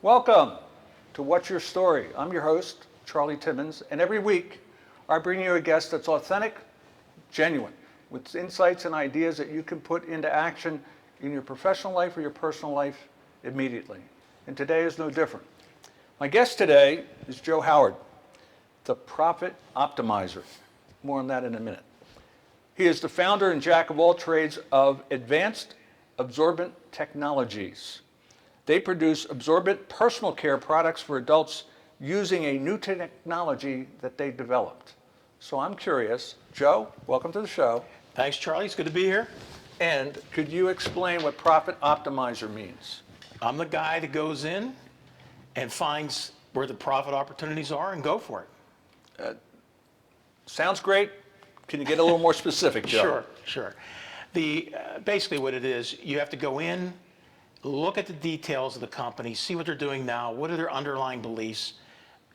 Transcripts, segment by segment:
Welcome to What's Your Story? I'm your host, Charlie Timmons, and every week I bring you a guest that's authentic, genuine, with insights and ideas that you can put into action in your professional life or your personal life immediately. And today is no different. My guest today is Joe Howard, the Profit Optimizer. More on that in a minute. He is the founder and jack of all trades of Advanced Absorbent Technologies. They produce absorbent personal care products for adults using a new technology that they developed. So I'm curious, Joe, welcome to the show. Thanks, Charlie. It's good to be here. And could you explain what Profit Optimizer means? I'm the guy that goes in and finds where the profit opportunities are and go for it. Sounds great. Can you get a little more specific, Joe? Sure. Basically what it is, you have to go in, look at the details of the company, see what they're doing now, what are their underlying beliefs,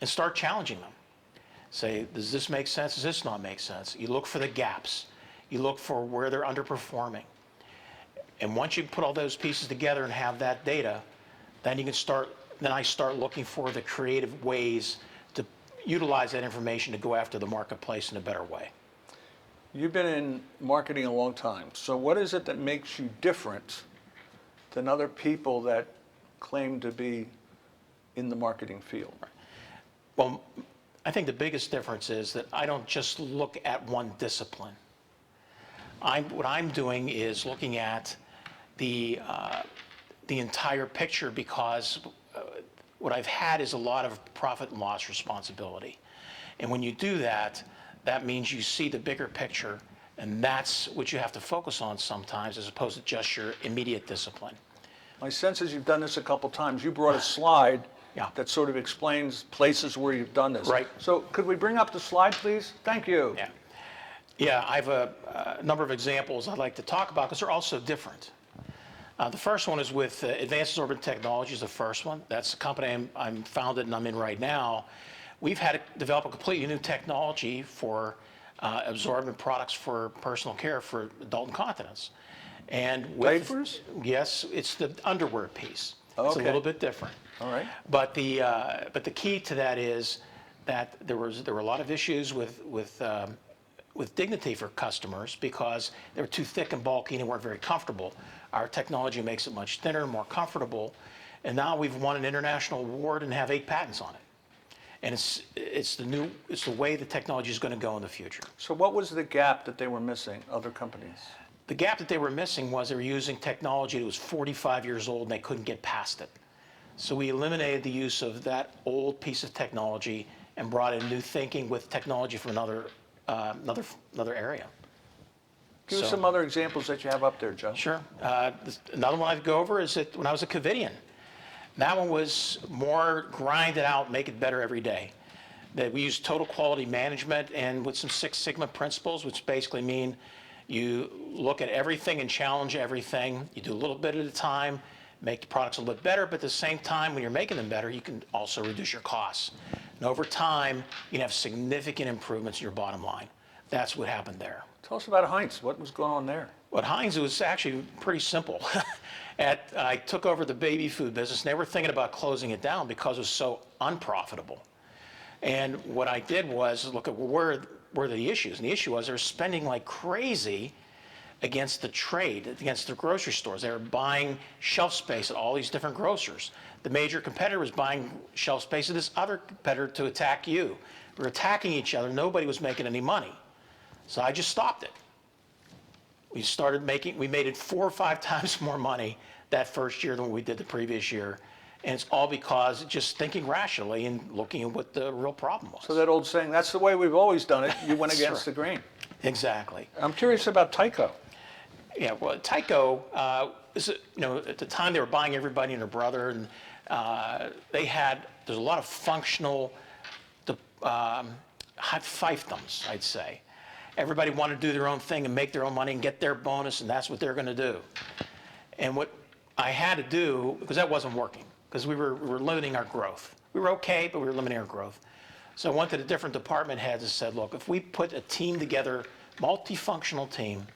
and start challenging them. Say, does this make sense? Does this not make sense? You look for the gaps. You look for where they're underperforming. And once you put all those pieces together and have that data, then I start looking for the creative ways to utilize that information to go after the marketplace in a better way. You've been in marketing a long time. So what is it that makes you different than other people that claim to be in the marketing field? Well, I think the biggest difference is that I don't just look at one discipline. What I'm doing is looking at the entire picture, because what I've had is a lot of profit and loss responsibility. And when you do that, that means you see the bigger picture, and that's what you have to focus on sometimes, as opposed to just your immediate discipline. My sense is you've done this a couple times. You brought a slide that sort of explains places where you've done this. Right. So could we bring up the slide, please? Thank you. Yeah, I have a number of examples I'd like to talk about because they're all so different. The first one is with Advanced Absorbent Technologies, the first one. That's the company I'm founded and I'm in right now. We've had to develop a completely new technology for absorbent products for personal care for adult incontinence. And with diapers? Yes, it's the underwear piece. Okay. It's a little bit different. All right. But the key to that is that there were a lot of issues with dignity for customers because they were too thick and bulky and they weren't very comfortable. Our technology makes it much thinner, more comfortable, and now we've won an international award and have 8 patents on it. And it's the way the technology is going to go in the future. So what was the gap that they were missing, other companies? The gap that they were missing was they were using technology that was 45 years old and they couldn't get past it. So we eliminated the use of that old piece of technology and brought in new thinking with technology from another area. Give us some other examples that you have up there, Joe. Sure. Another one I'd go over is that when I was a Covidian. That one was more grind it out, make it better every day. That we use total quality management and with some Six Sigma principles, which basically mean you look at everything and challenge everything. You do a little bit at a time, make the products a little bit better, but at the same time, when you're making them better, you can also reduce your costs. And over time, you can have significant improvements in your bottom line. That's what happened there. Tell us about Heinz. What was going on there? What Heinz was actually pretty simple. I took over the baby food business, and they were thinking about closing it down because it was so unprofitable. And what I did was look at where were the issues. And the issue was they were spending like crazy against the trade, against the grocery stores. They were buying shelf space at all these different grocers. The major competitor was buying shelf space of this other competitor to attack you. We were attacking each other. Nobody was making any money. So I just stopped it. We made it 4 or 5 times more money that first year than we did the previous year. And it's all because just thinking rationally and looking at what the real problem was. So that old saying, that's the way we've always done it. You went against the grain. Exactly. I'm curious about Tyco. Yeah, well, Tyco, at the time they were buying everybody and their brother, and there's a lot of functional fiefdoms, I'd say. Everybody wanted to do their own thing and make their own money and get their bonus, and that's what they're going to do. And what I had to do, because that wasn't working, because we were limiting our growth. We were okay, but we were limiting our growth. So I went to the different department heads and said, look, if we put a team together, multifunctional team,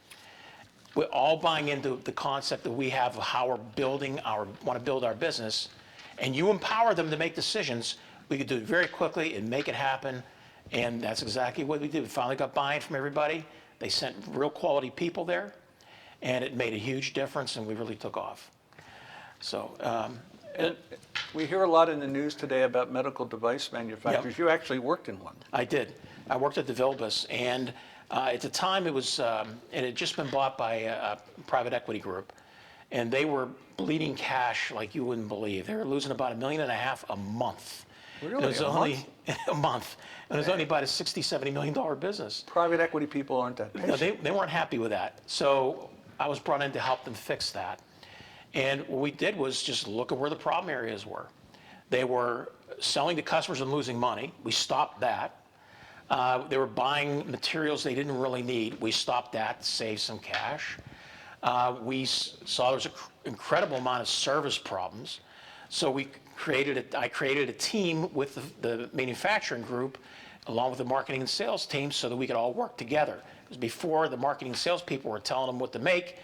we're all buying into the concept that we have of how we're want to build our business, and you empower them to make decisions, we could do it very quickly and make it happen. And that's exactly what we did. We finally got buy-in from everybody. They sent real quality people there, and it made a huge difference, and we really took off. So, And we hear a lot in the news today about medical device manufacturers. Yep. You actually worked in one. I did. I worked at DeVilbiss, and at the time it was, it had just been bought by a private equity group, and they were bleeding cash like you wouldn't believe. They were losing about $1.5 million a month. Really? And it was A only month? a month, and it was only about a $60-70 million business. Private equity people aren't that No, patient. they weren't happy with that. So I was brought in to help them fix that. And what we did was just look at where the problem areas were. They were selling to customers and losing money. We stopped that. They were buying materials they didn't really need. We stopped that to save some cash. We saw there was an incredible amount of service problems. So I created a team with the manufacturing group along with the marketing and sales team so that we could all work together. Because before, the marketing and sales people were telling them what to make.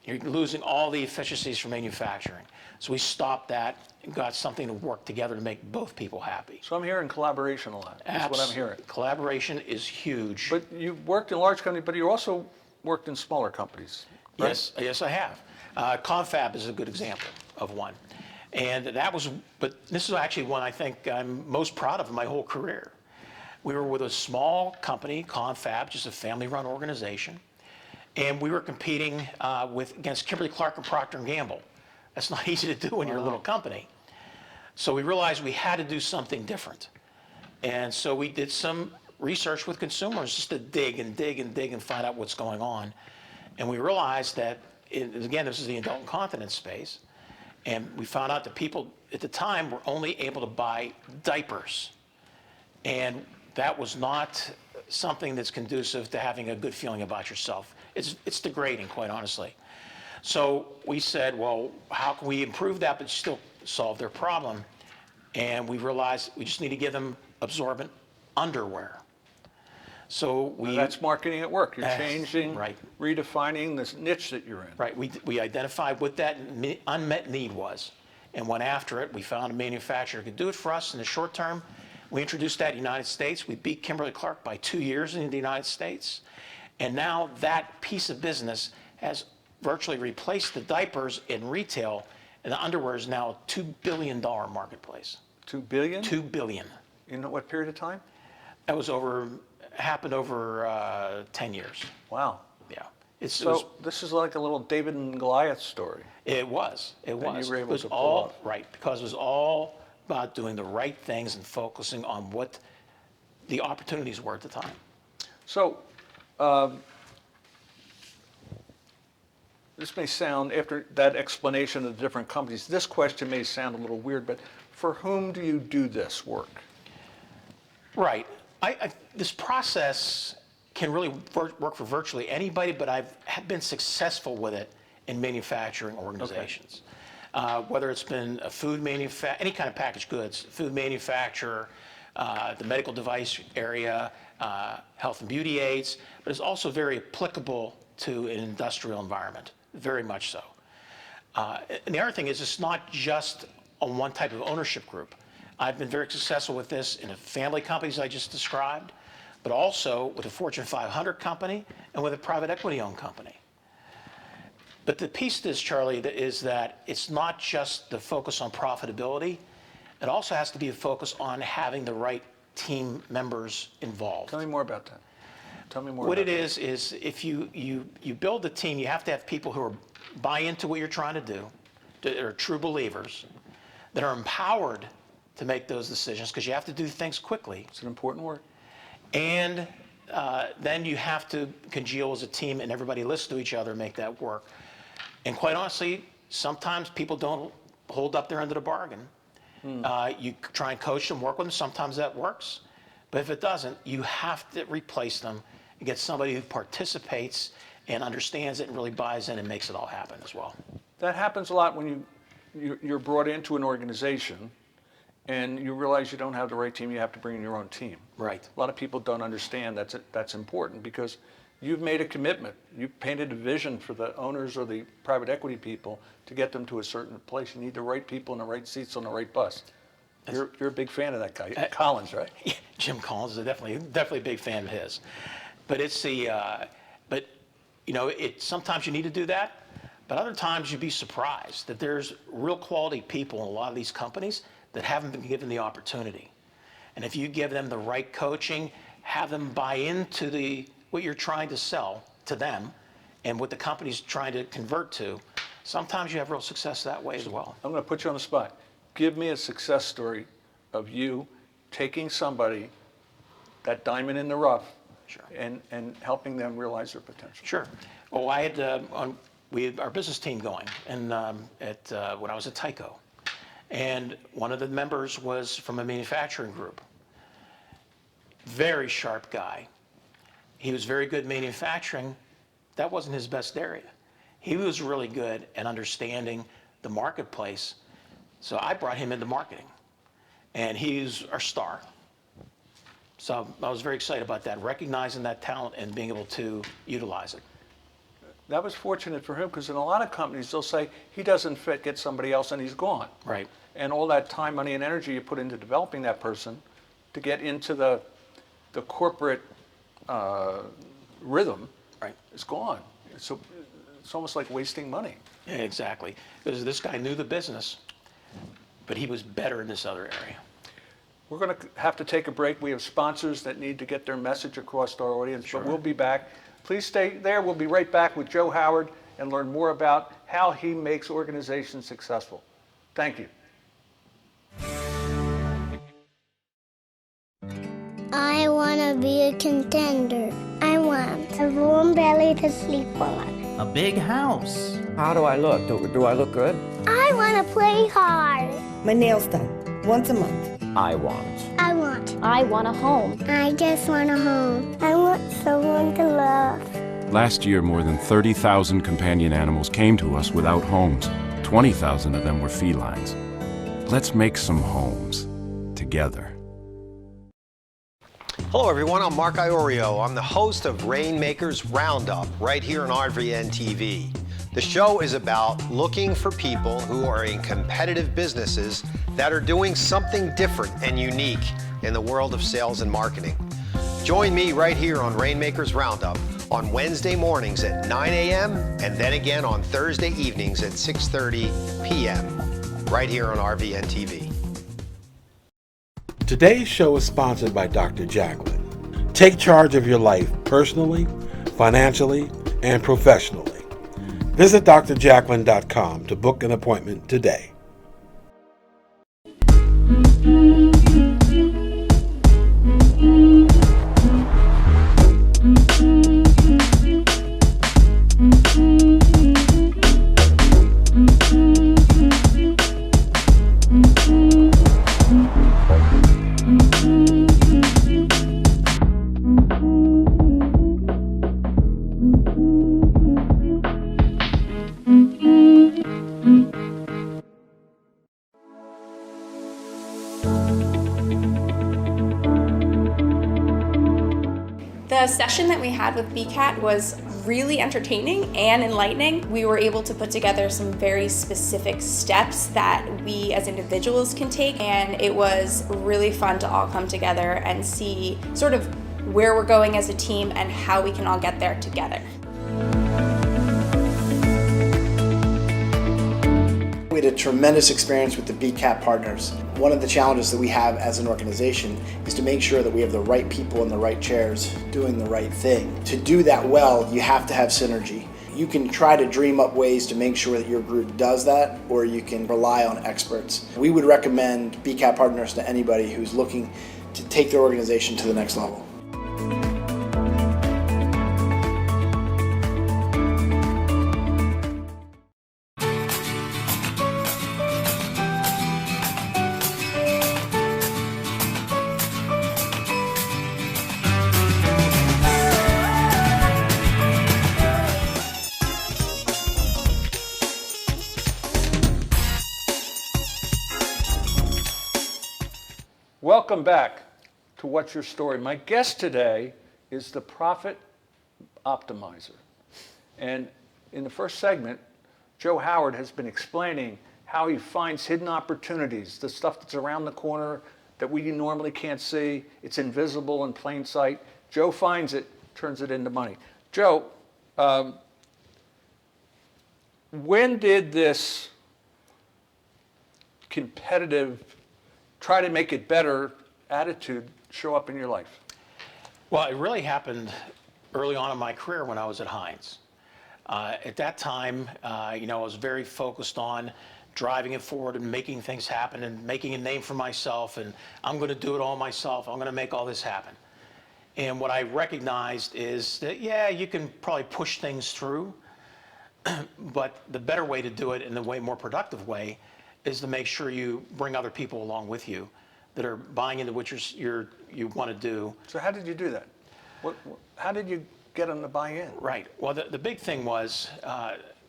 You're losing all the efficiencies from manufacturing. So we stopped that and got something to work together to make both people happy. So I'm hearing collaboration a lot. That's what I'm hearing. Collaboration is huge. But you worked in large companies, but you also worked in smaller companies, right? Yes, I have. Confab is a good example of one. And that was, but this is actually one I think I'm most proud of in my whole career. We were with a small company, Confab, just a family-run organization, and we were competing against Kimberly-Clark and Procter & Gamble. That's not easy to do when you're a little company. So we realized we had to do something different. And so we did some research with consumers just to dig and dig and dig and find out what's going on. And we realized that, again, this is the adult incontinence space, and we found out that people at the time were only able to buy diapers. And that was not something that's conducive to having a good feeling about yourself. It's degrading, quite honestly. So we said, well, how can we improve that but still solve their problem? And we realized we just need to give them absorbent underwear. So Now that's marketing at work. You're changing, right. redefining this niche that you're in. Right, we identified what that unmet need was and went after it. We found a manufacturer who could do it for us in the short term. We introduced that in the United States. We beat Kimberly-Clark by 2 years in the United States. And now that piece of business has virtually replaced the diapers in retail, and the underwear is now a $2 billion marketplace. $2 billion? $2 billion. In what period of time? That was happened over 10 years. Wow. Yeah. So this is like a little David and Goliath story. It was. You were able It was to pull all off. right because it was all about doing the right things and focusing on what the opportunities were at the time. So this may sound, after that explanation of the different companies, this question may sound a little weird, but for whom do you do this work? Right. This process can really work for virtually anybody, but I've been successful with it in manufacturing organizations. Whether it's been a food manufacturer, any kind of packaged goods, food manufacturer, the medical device area, health and beauty aids, but it's also very applicable to an industrial environment, very much so. And the other thing is it's not just on one type of ownership group. I've been very successful with this in the family companies I just described, but also with a Fortune 500 company and with a private equity owned company. But the piece to this, Charlie, is that it's not just the focus on profitability. It also has to be a focus on having the right team members involved. Tell me more about that. Tell me more What about it is if you build a team, you have to have people who buy into what you're trying to do, that are true believers, that are empowered to make those decisions, because you have to do things quickly. It's an important word. And then you have to congeal as a team and everybody listen to each other and make that work. And quite honestly, sometimes people don't hold up their end of the bargain. You try and coach them, work with them. Sometimes that works. But if it doesn't, you have to replace them and get somebody who participates and understands it and really buys in and makes it all happen as well. That happens a lot when you're brought into an organization and you realize you don't have the right team, you have to bring in your own team. Right. A lot of people don't understand that's important because you've made a commitment. You've painted a vision for the owners or the private equity people to get them to a certain place. You need the right people in the right seats on the right bus. You're a big fan of that guy, Collins, right? Yeah, Jim Collins is definitely a big fan of his. But it's but you know, sometimes you need to do that, but other times you'd be surprised that there's real quality people in a lot of these companies that haven't been given the opportunity. And if you give them the right coaching, have them buy into what you're trying to sell to them and what the company's trying to convert to, sometimes you have real success that way as well. I'm going to put you on the spot. Give me a success story of you taking somebody, that diamond in the rough, Sure. and helping them realize their potential. Sure. Well, I had we had our business team going, and when I was at Tyco, and one of the members was from a manufacturing group. Very sharp guy. He was very good manufacturing. That wasn't his best area. He was really good at understanding the marketplace. So I brought him into marketing, and he's our star. So I was very excited about that, recognizing that talent and being able to utilize it. That was fortunate for him because in a lot of companies, they'll say, he doesn't fit, get somebody else, and he's gone. Right. And all that time, money, and energy you put into developing that person to get into the corporate rhythm Right. is gone. So it's almost like wasting money. Yeah, exactly. Because this guy knew the business, but he was better in this other area. We're going to have to take a break. We have sponsors that need to get their message across to our audience, but we'll be back. Please stay there. We'll be right back with Joe Howard and learn more about how he makes organizations successful. Thank you. I want to be a contender. I want a warm belly to sleep on. A big house. How do I look? Do I look good? I want to play hard. My nails done once a month. I want. I want a home. I just want a home. I want someone to love. Last year, more than 30,000 companion animals came to us without homes. 20,000 of them were felines. Let's make some homes together. Hello everyone, I'm Mark Iorio. I'm the host of Rainmakers Roundup right here on RVN TV. The show is about looking for people who are in competitive businesses that are doing something different and unique in the world of sales and marketing. Join me right here on Rainmakers Roundup on Wednesday mornings at 9 a.m. and then again on Thursday evenings at 6:30 p.m. right here on RVN TV. Today's show is sponsored by Dr. Jacqueline. Take charge of your life personally, financially, and professionally. Visit drjacqueline.com to book an appointment today. The session that we had with BCAT was really entertaining and enlightening. We were able to put together some very specific steps that we as individuals can take, and it was really fun to all come together and see sort of where we're going as a team and how we can all get there together. We had a tremendous experience with the BCAT partners. One of the challenges that we have as an organization is to make sure that we have the right people in the right chairs doing the right thing. To do that well, you have to have synergy. You can try to dream up ways to make sure that your group does that, or you can rely on experts. We would recommend BCAT partners to anybody who's looking to take their organization to the next level. Welcome back to What's Your Story. My guest today is the Profit Optimizer. And in the first segment, Joe Howard has been explaining how he finds hidden opportunities, the stuff that's around the corner that we normally can't see. It's invisible in plain sight. Joe finds it, turns it into money. Joe, when did this competitive, try to make it better attitude show up in your life? Well, it really happened early on in my career when I was at Heinz. At that time, I was very focused on driving it forward and making things happen and making a name for myself, and I'm going to do it all myself. I'm going to make all this happen. And what I recognized is that, yeah, you can probably push things through, but the better way to do it in the way more productive way is to make sure you bring other people along with you that are buying into what you want to do. So how did you do that? How did you get them to buy in? Right. Well, the big thing was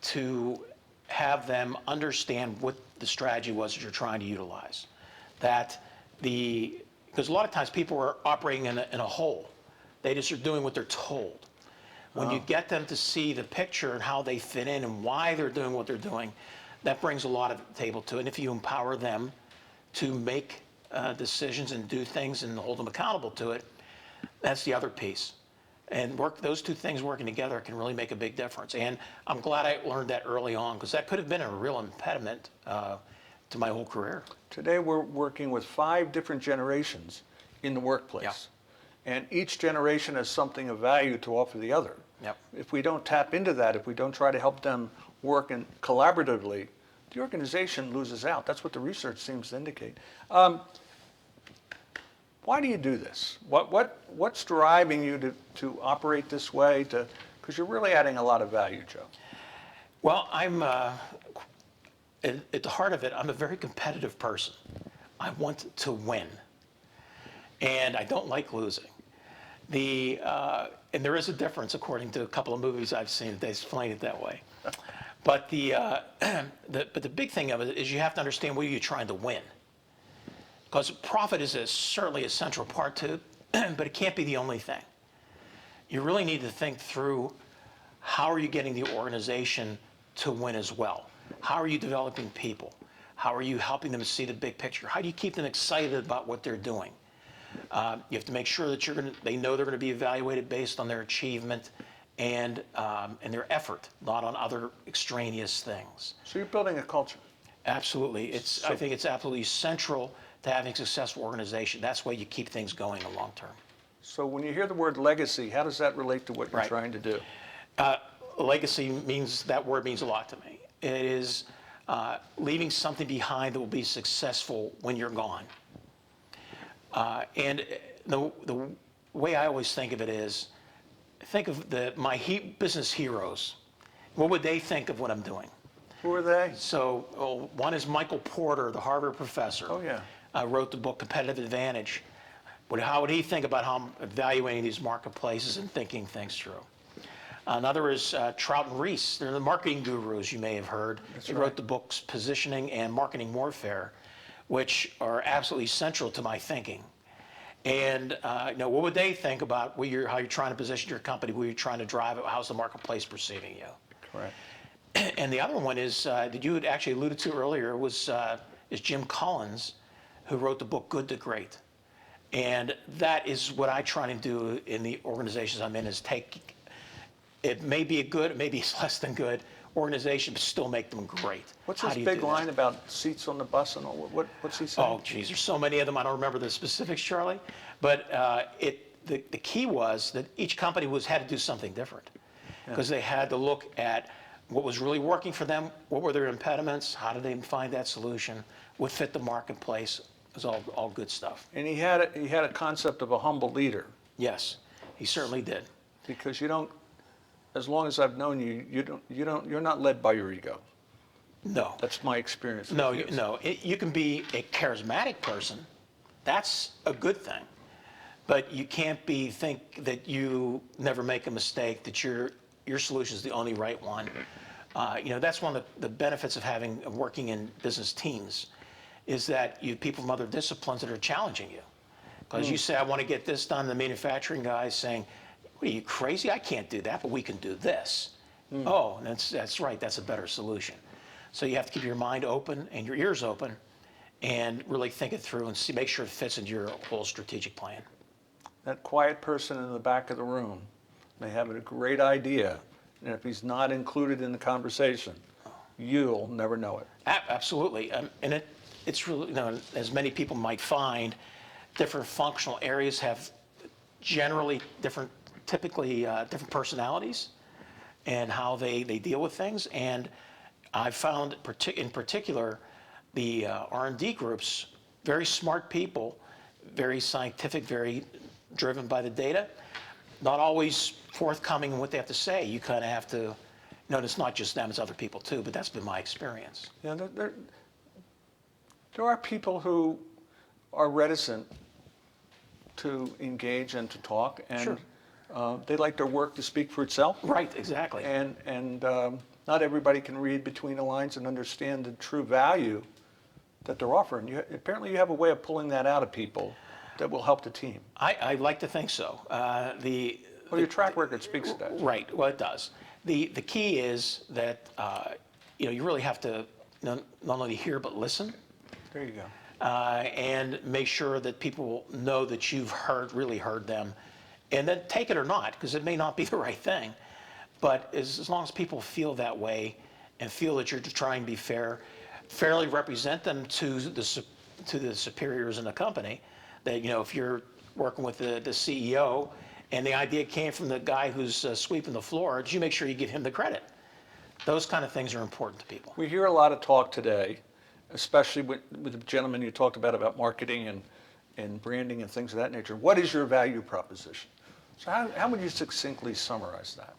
to have them understand what the strategy was that you're trying to utilize. Because a lot of times people are operating in a hole. They just are doing what they're told. When you get them to see the picture and how they fit in and why they're doing what they're doing, that brings a lot of the table to it. And if you empower them to make decisions and do things and hold them accountable to it, that's the other piece. And those two things working together can really make a big difference. And I'm glad I learned that early on, because that could have been a real impediment to my whole career. Today we're working with 5 different generations in the workplace. Yeah. And each generation has something of value to offer the other. Yep. If we don't tap into that, if we don't try to help them work collaboratively, the organization loses out. That's what the research seems to indicate. Why do you do this? What's driving you to operate this way? Because you're really adding a lot of value, Joe. Well, I'm at the heart of it, I'm a very competitive person. I want to win, and I don't like losing. And there is a difference, according to a couple of movies I've seen, they explain it that way. But the big thing of it is you have to understand what you're trying to win. Because profit is certainly a central part to it, but it can't be the only thing. You really need to think through, how are you getting the organization to win as well? How are you developing people? How are you helping them see the big picture? How do you keep them excited about what they're doing? You have to make sure that they know they're going to be evaluated based on their achievement and their effort, not on other extraneous things. So you're building a culture. Absolutely. I think it's absolutely central to having a successful organization. That's why you keep things going in the long term. So when you hear the word legacy, how does that relate to what you're trying to do? Legacy that word means a lot to me. It is leaving something behind that will be successful when you're gone. And the way I always think of it is, think of my business heroes. What would they think of what I'm doing? Who are they? So one is Michael Porter, the Harvard professor. Oh, yeah. Wrote the book Competitive Advantage. How would he think about how I'm evaluating these marketplaces and thinking things through? Another is Trout and Reese. They're the marketing gurus you may have heard. They wrote the books Positioning and Marketing Warfare, which are absolutely central to my thinking. And what would they think about how you're trying to position your company, where you're trying to drive it, how's the marketplace perceiving you? Correct. And the other one is, that you had actually alluded to earlier, is Jim Collins, who wrote the book Good to Great. And that is what I try to do in the organizations I'm in, is it may be a good, it may be less than good organization, but still make them great. What's his big line about seats on the bus and all? What's he saying? Oh, geez, there's so many of them. I don't remember the specifics, Charlie. But the key was that each company had to do something different, because they had to look at what was really working for them, what were their impediments, how did they find that solution, what fit the marketplace. It was all good stuff. And he had a concept of a humble leader. Yes, he certainly did. Because you don't, as long as I've known you, you're not led by your ego. No. That's my experience. No, you can be a charismatic person. That's a good thing. But you can't think that you never make a mistake, that your solution is the only right one. That's one of the benefits of working in business teams, is that you have people from other disciplines that are challenging you. Because you say, I want to get this done, the manufacturing guy is saying, what are you, crazy? I can't do that, but we can do this. Oh, and that's right, that's a better solution. So you have to keep your mind open and your ears open and really think it through and make sure it fits into your whole strategic plan. That quiet person in the back of the room may have a great idea, and if he's not included in the conversation, you'll never know it. Absolutely, and it's really, as many people might find, different functional areas have generally typically different personalities and how they deal with things. And I found in particular the R&D groups, very smart people, very scientific, very driven by the data, not always forthcoming in what they have to say. You kind of have to, it's not just them, it's other people too, but that's been my experience. Yeah, there are people who are reticent to engage and to talk, and they like their work to speak for itself. Right, exactly. And not everybody can read between the lines and understand the true value that they're offering. Apparently you have a way of pulling that out of people that will help the team. I like to think so. Well, your track record speaks to that. Right, well, it does. The key is that you really have to not only hear but listen. There you go. And make sure that people know that you've really heard them, and then take it or not, because it may not be the right thing. But as long as people feel that way and feel that you're trying to be fair, fairly represent them to the superiors in the company, that if you're working with the CEO and the idea came from the guy who's sweeping the floor, you make sure you give him the credit. Those kind of things are important to people. We hear a lot of talk today, especially with the gentleman you talked about marketing and branding and things of that nature. What is your value proposition? So how would you succinctly summarize that?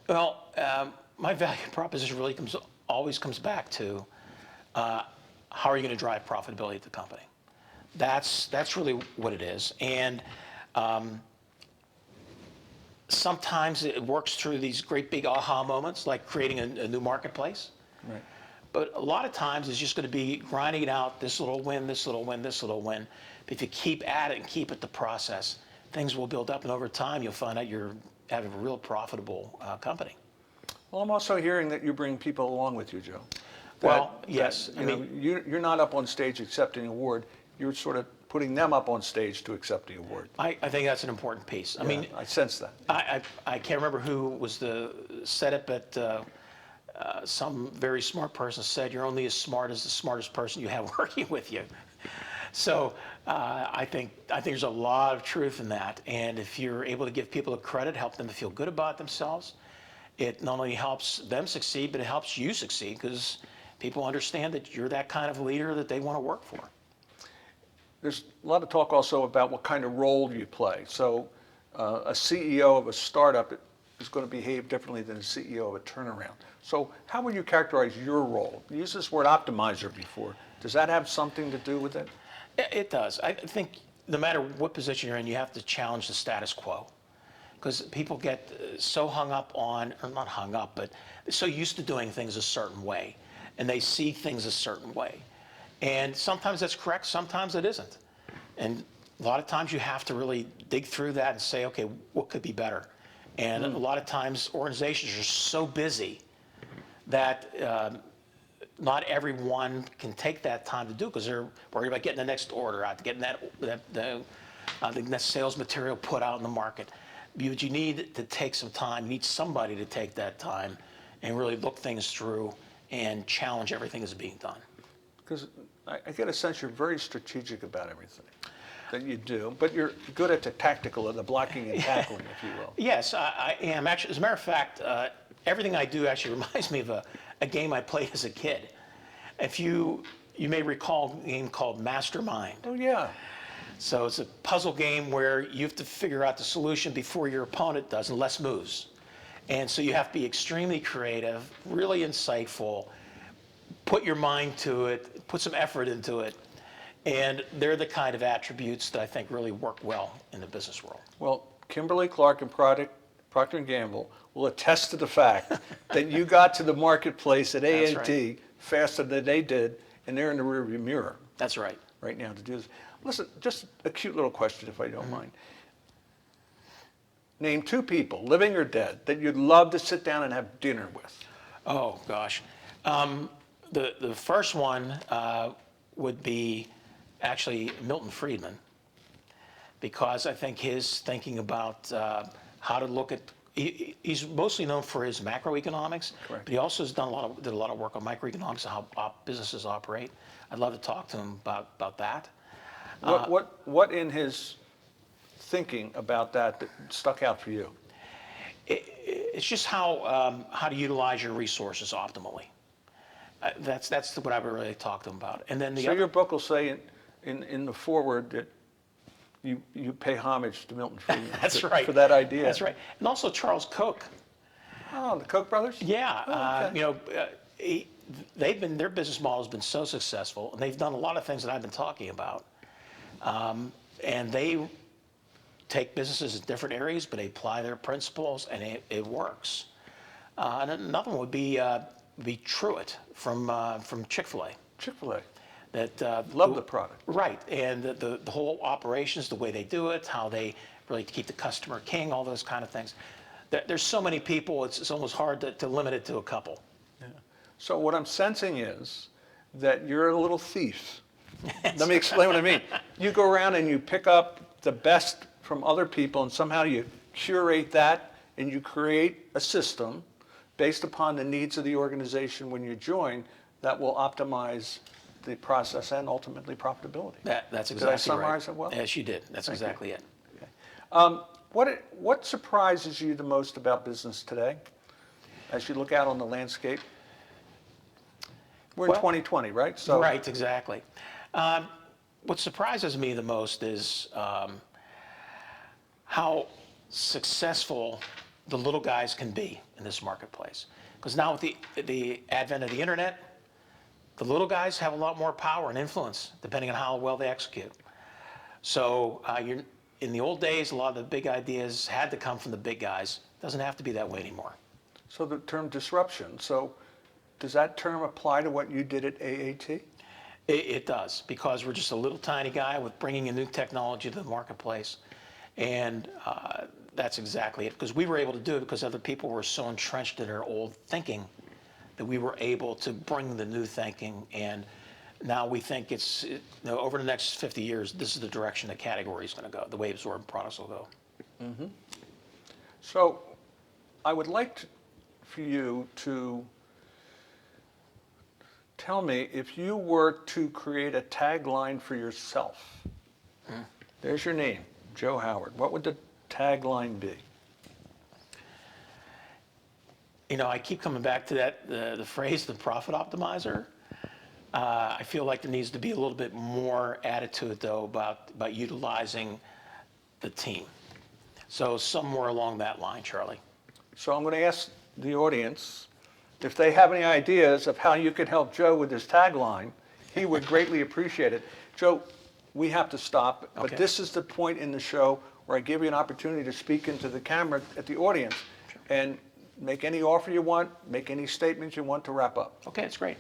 Well, my value proposition really always comes back to how are you going to drive profitability at the company? That's really what it is. And sometimes it works through these great big aha moments, like creating a new marketplace. Right. But a lot of times it's just going to be grinding it out, this little win, this little win, this little win. But if you keep at it and keep at the process, things will build up, and over time you'll find out you're having a real profitable company. Well, I'm also hearing that you bring people along with you, Joe. Yes. You're not up on stage accepting an award. You're sort of putting them up on stage to accept the award. I think that's an important piece. I sense that. I can't remember who was the setup at some very smart person said, you're only as smart as the smartest person you have working with you. So I think there's a lot of truth in that. And if you're able to give people the credit, help them to feel good about themselves, it not only helps them succeed, but it helps you succeed, because people understand that you're that kind of leader that they want to work for. There's a lot of talk also about what kind of role you play. So a CEO of a startup is going to behave differently than a CEO of a turnaround. So how would you characterize your role? You used this word optimizer before. Does that have something to do with it? It does. I think no matter what position you're in, you have to challenge the status quo. Because people get so hung up on, or not hung up, but so used to doing things a certain way, and they see things a certain way. And sometimes that's correct, sometimes it isn't. And a lot of times you have to really dig through that and say, okay, what could be better? And a lot of times organizations are so busy that not everyone can take that time to do, because they're worried about getting the next order out, getting the next sales material put out in the market. But you need to take some time, you need somebody to take that time and really look things through and challenge everything that's being done. Because I get a sense you're very strategic about everything that you do, but you're good at the tactical, the blocking and tackling, if you will. Yes, I am. Actually, as a matter of fact, everything I do actually reminds me of a game I played as a kid. If you may recall a game called Mastermind. Oh, yeah. So it's a puzzle game where you have to figure out the solution before your opponent does in less moves. And so you have to be extremely creative, really insightful, put your mind to it, put some effort into it. And they're the kind of attributes that I think really work well in the business world. Well, Kimberly Clark and Procter & Gamble will attest to the fact that you got to the marketplace at A&T faster than they did, and they're in the rearview mirror. That's right. Right now to do this. Listen, just a cute little question, if I don't mind. Name 2 people, living or dead, that you'd love to sit down and have dinner with. Oh, gosh. The first one would be actually Milton Friedman, because I think his thinking about how to look at, he's mostly known for his macroeconomics, Correct. but he also has did a lot of work on microeconomics and how businesses operate. I'd love to talk to him about that. What in his thinking about that stuck out for you? It's just how to utilize your resources optimally. That's what I would really talk to him about. And then So your book will say in the foreword that you pay homage to Milton Friedman. That's right. For that idea. That's right. And also Charles Koch. Oh, the Koch brothers? Yeah. Oh, okay. Their business model has been so successful, and they've done a lot of things that I've been talking about. And they take businesses in different areas, but they apply their principles, and it works. And another one would be Truett from Chick-fil-A. Chick-fil-A. That Love the product. Right, and the whole operations, the way they do it, how they really keep the customer king, all those kind of things. There's so many people, it's almost hard to limit it to a couple. Yeah. So what I'm sensing is that you're a little thief. Let me explain what I mean. You go around and you pick up the best from other people, and somehow you curate that, and you create a system based upon the needs of the organization when you join that will optimize the process and ultimately profitability. That's exactly right. Did I summarize it well? Yes, you did. That's exactly it. Okay. What surprises you the most about business today as you look out on the landscape? We're in 2020, right? So Right, exactly. What surprises me the most is how successful the little guys can be in this marketplace. Because now with the advent of the internet, the little guys have a lot more power and influence depending on how well they execute. So in the old days, a lot of the big ideas had to come from the big guys. It doesn't have to be that way anymore. So the term disruption, so does that term apply to what you did at AAT? It does, because we're just a little tiny guy with bringing a new technology to the marketplace. And that's exactly it, because we were able to do it because other people were so entrenched in their old thinking that we were able to bring the new thinking. And now we think over the next 50 years, this is the direction the category is going to go, the way absorbent products will go. Mm-hmm. So I would like for you to tell me if you were to create a tagline for yourself. There's your name, Joe Howard. What would the tagline be? I keep coming back to that, the phrase, the profit optimizer. I feel like there needs to be a little bit more added to it, though, about utilizing the team. So somewhere along that line, Charlie. So I'm going to ask the audience if they have any ideas of how you could help Joe with his tagline. He would greatly appreciate it. Joe, we have to stop, but Okay. this is the point in the show where I give you an opportunity to speak into the camera at the audience and make any offer you want, make any statements you want to wrap up. Okay, that's great.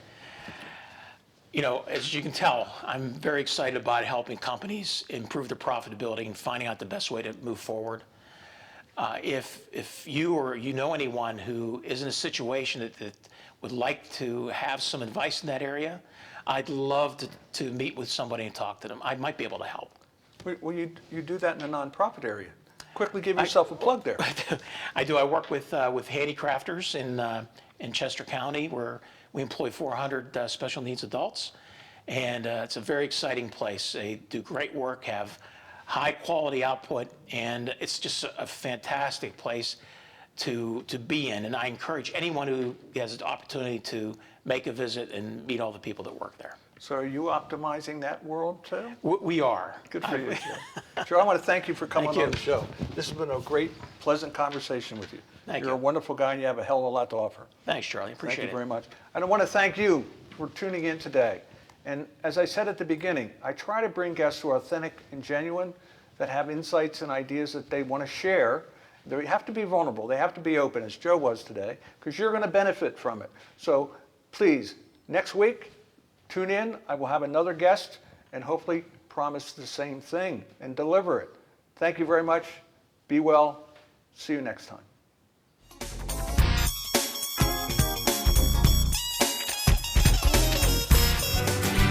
As you can tell, I'm very excited about helping companies improve their profitability and finding out the best way to move forward. If you or you know anyone who is in a situation that would like to have some advice in that area, I'd love to meet with somebody and talk to them. I might be able to help. Well, you do that in the nonprofit area. Quickly give yourself a plug there. I do. I work with handicrafters in Chester County, where we employ 400 special needs adults, and it's a very exciting place. They do great work, have high quality output, and it's just a fantastic place to be in. And I encourage anyone who has an opportunity to make a visit and meet all the people that work there. So are you optimizing that world too? We are. Good for you, Joe. Joe, I want to thank you for coming Thank you. on the show. This has been a great, pleasant conversation with you. Thank You're you. a wonderful guy and you have a hell of a lot to offer. Thanks, Charlie. Appreciate Thank you it. very much. And I want to thank you for tuning in today. And as I said at the beginning, I try to bring guests who are authentic and genuine, that have insights and ideas that they want to share. They have to be vulnerable. They have to be open, as Joe was today, because you're going to benefit from it. So please, next week, tune in. I will have another guest and hopefully promise the same thing and deliver it. Thank you very much. Be well. See you next time.